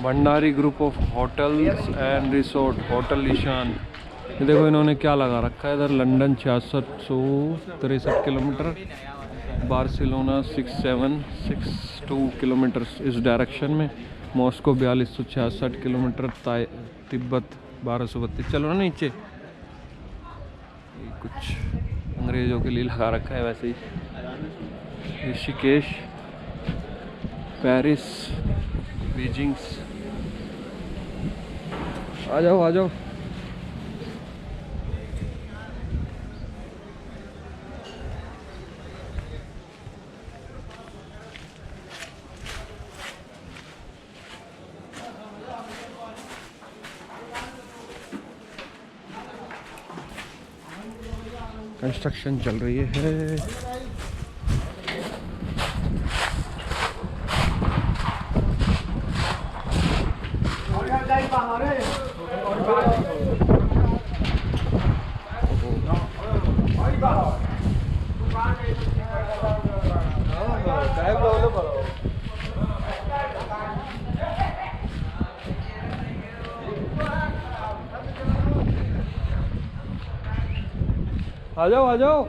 Bhandari group of hotels and resort, hotel Ishaan. ये देखो इन्होंने क्या लगा रखा है इधर, लंदन 6663 किलोमीटर, बार्सिलोना 6762 किलोमीटर इस डायरेक्शन में, मॉस्को 4266 किलोमीटर, तिब्बत 1232। चलो ना नीचे, ये कुछ अंग्रेज़ों के लिए लगा रखा है वैसे ही। Rishikesh, Paris, Beijing. आ जाओ आ जाओ। कंस्ट्रक्शन चल रही है। आ जाओ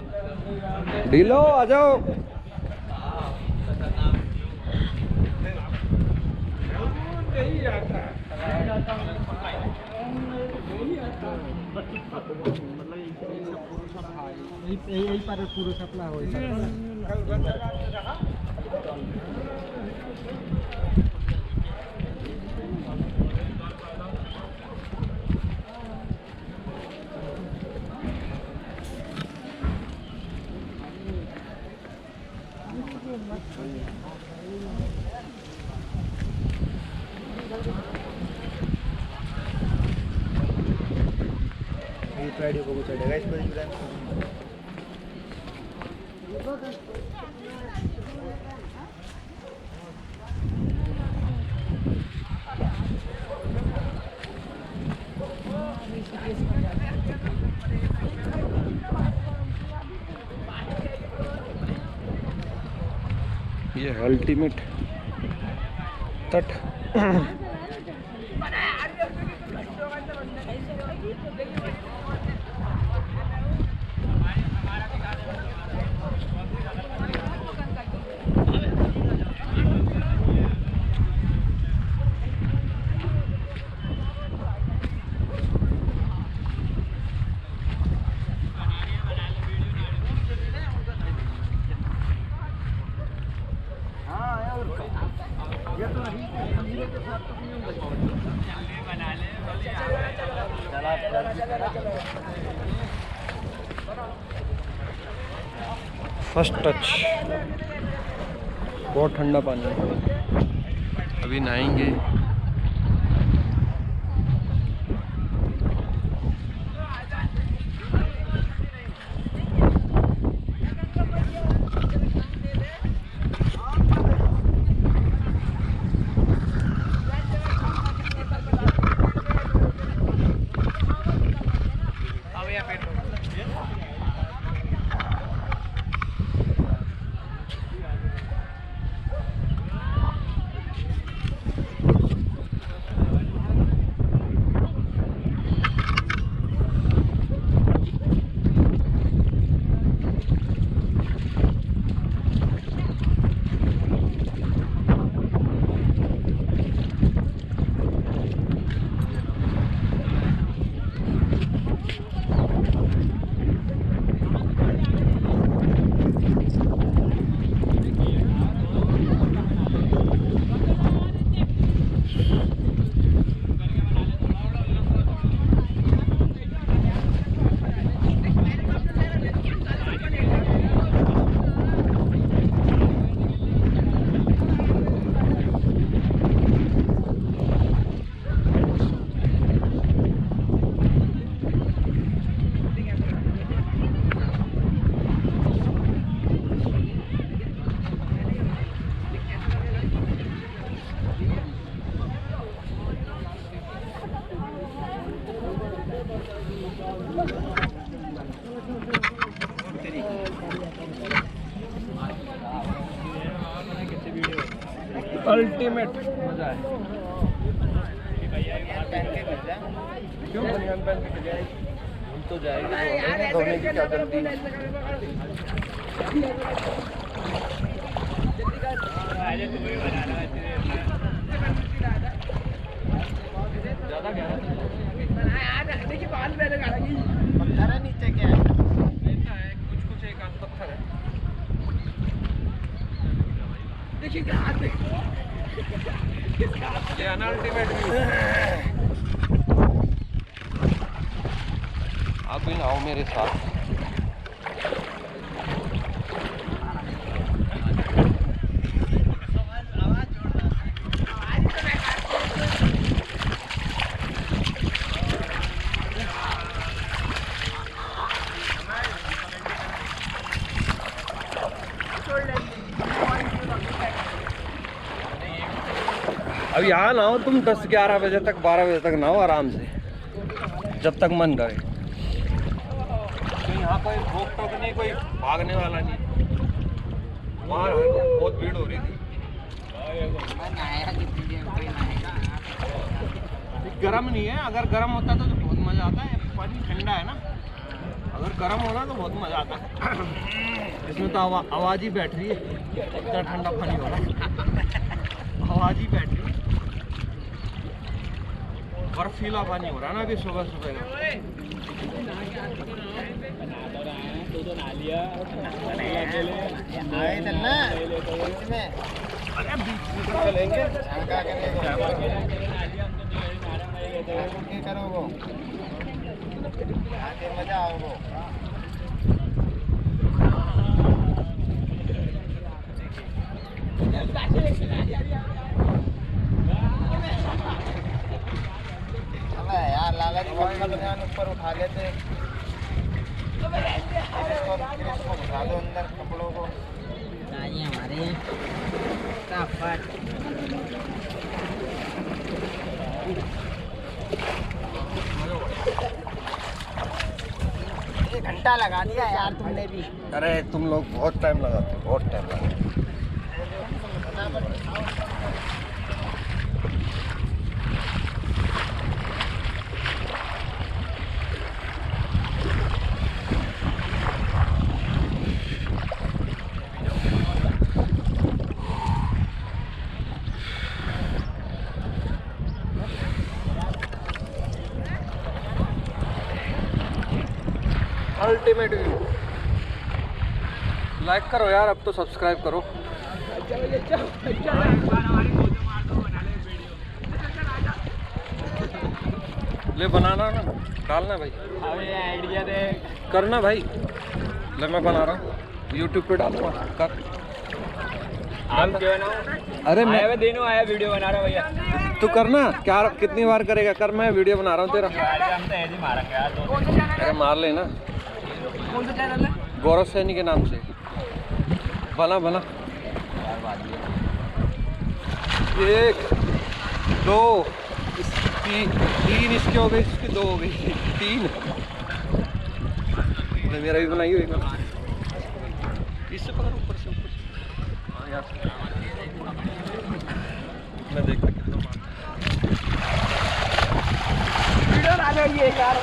ढीलो आ जाओ। यही पर पूरा सपना हो। ये अल्टीमेट तट। फर्स्ट टच, बहुत ठंडा पानी है, अभी नहाएंगे। अल्टीमेट मजा है। क्यों बनियान पहन के जाए? भूल तो जाएगी, धोने की क्या जल्दी? ज़्यादा गहरा पत्थर है नीचे, क्या है? कुछ एक आध पत्थर है। ये अनअल्टीमेट व्यू। आप भी आओ मेरे साथ। अब यहाँ ना हो तुम 10-11 बजे तक, 12 बजे तक ना हो, आराम से जब तक मन करे। तो यहाँ कोई रोक टोक नहीं, कोई भागने वाला नहीं। वहाँ बहुत भीड़ हो रही थी। गर्म नहीं है, अगर गर्म होता तो बहुत मज़ा आता है। पानी ठंडा है ना, अगर गर्म होना तो बहुत मज़ा आता है। इसमें तो आवाज़ ही बैठ रही है, इतना ठंडा पानी हो रहा है, आवाज़ ही बैठ रही है। बर्फीला पानी हो रहा है ना अभी सुबह सुबह का। चलेंगे मजा आओगे। यार लाला जी ऊपर उठा लेते, उठा दो अंदर कपड़ों को। हमारे 1 घंटा लगा दिया यार तुमने भी। अरे तुम लोग बहुत टाइम लगाते हो, बहुत टाइम लगाते हो। Ultimate view. लाइक करो यार, अब तो सब्सक्राइब करो। ले बनाना ना, डालना भाई, आइडिया दे करना भाई। ले मैं बना रहा हूँ, यूट्यूब पे डालूंगा। कर अरे मैं देनो आया वीडियो बना रहा भैया। तू करना क्या, कितनी बार करेगा? कर, मैं वीडियो बना रहा हूँ तेरा। अरे मार लेना। कौन सा चैनल है? गौरव सैनी के नाम से बना। 1 2 3 इसके हो गए, इसके 2 हो गई, 3। मेरा भी बनाई हुई इससे पकड़, ऊपर से हाँ यार, मैं देखता कितना वीडियो आ गई है यार।